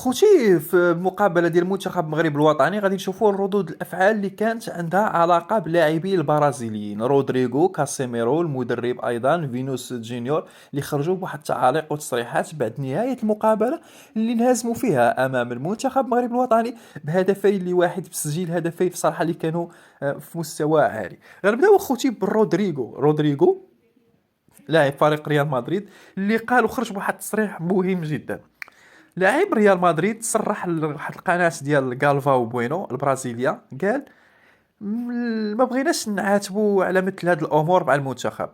خوتي في المقابله ديال المنتخب المغرب الوطني غادي نشوفوا ردود الافعال اللي كانت عندها علاقه باللاعبين البرازيليين رودريغو كاسيميرو المدرب ايضا فينوس جونيور اللي خرجوا بواحد التعاليق وتصريحات بعد نهايه المقابله اللي انهزموا فيها امام المنتخب المغرب الوطني بهدفين لواحد بتسجيل هدفين بصراحه اللي كانوا في مستوى عالي. غنبداو خوتي برودريغو لاعب فريق ريال مدريد اللي قال وخرج بواحد التصريح مهم جدا. لاعب ريال مدريد صرح لواحد القناة ديال غالفاو بوينو البرازيليا قال ما بغيناش نعاتبوا على مثل هاد الامور مع المنتخب،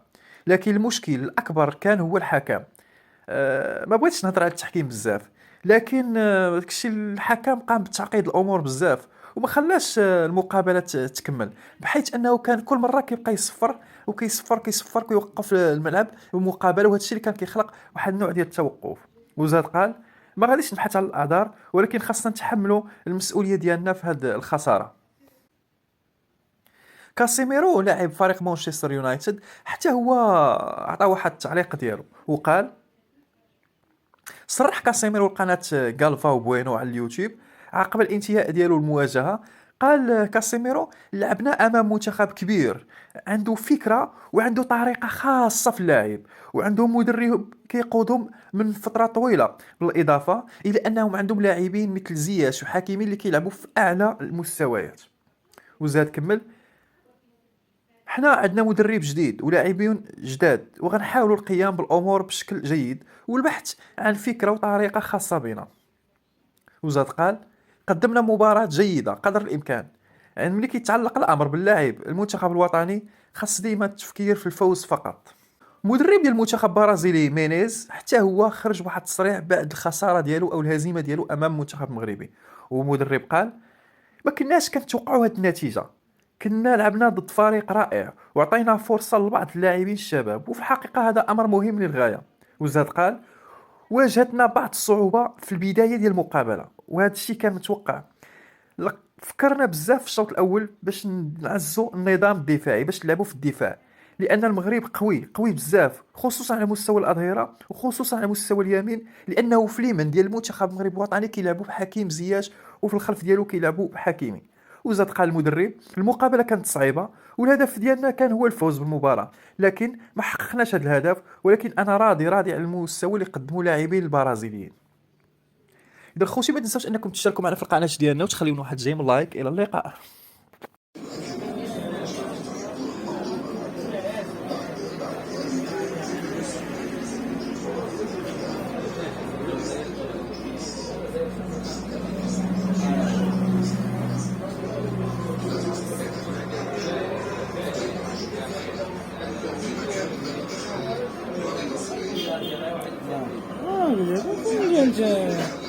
لكن المشكل الاكبر كان هو الحكم. ما بغيتش نهضر على التحكيم بزاف، لكن داكشي الحكم قام بتعقيد الامور بزاف وما خلاش المقابله تكمل، بحيث انه كان كل مره كيبقى يصفر وكيصفر كيوقف الملعب المقابله، وهذا الشيء اللي كان كيخلق واحد النوع ديال التوقف. وزاد قال ما غاديش نبحث على الاعذار، ولكن خاصنا نتحملوا المسؤوليه ديالنا في هذه الخساره. كاسيميرو لاعب فريق مانشستر يونايتد حتى هو عطى واحد التعليق ديالو وقال، صرح كاسيميرو لقناة غالفاو بوينو على اليوتيوب عقب الانتهاء ديالو المواجهة. قال كاسيميرو لعبنا أمام منتخب كبير عنده فكرة وعنده طريقة خاصة في اللعب، وعنده مدرب كيقودهم من فترة طويلة، بالإضافة إلى أنهم عندهم لاعبين مثل زياش وحكيمي اللي كيلعبوا في أعلى المستويات. وزاد كمل، حنا عندنا مدرب جديد ولاعبين جداد وغنحاولوا القيام بالامور بشكل جيد والبحث عن فكره وطريقه خاصه بنا. وزاد قال قدمنا مباراه جيده قدر الامكان. يعني ملي كيتعلق الامر باللاعب المنتخب الوطني خاص ديما التفكير في الفوز فقط. مدرب ديال المنتخب البرازيلي مينيز حتى هو خرج بواحد التصريح بعد الخساره ديالو او الهزيمه ديالو امام المنتخب المغربي، ومدرب قال ما كناش كنتوقعوا هاد النتيجه، كنا لعبنا ضد فريق رائع وعطينا فرصة لبعض اللاعبين الشباب، وفي الحقيقة هذا أمر مهم للغاية. وزاد قال واجهتنا بعض الصعوبة في البداية ديال المقابلة وهذا الشيء كان متوقع. فكرنا بزاف في الشوط الأول باش نعزوا النظام الدفاعي باش نلعبوا في الدفاع، لأن المغرب قوي بزاف خصوصا على مستوى الأظهرة وخصوصا على مستوى اليمين، لأنه في اليمين ديال المنتخب المغرب الوطني كيلعبوا بحكيم زياش وفي الخلف ديالو كيلعبوا بحكيمي. وزاد قال المدرب المقابله كانت صعيبه والهدف ديالنا كان هو الفوز بالمباراه، لكن ما حققناش هذا الهدف، ولكن انا راضي على المستوى اللي قدموا لاعبين البرازيليين. اذا خوتي ما تنساوش انكم تشتركوا معنا في القناه ديالنا وتخليونا واحد جيم لايك. الى اللقاء. Ah, olha, vou com gente.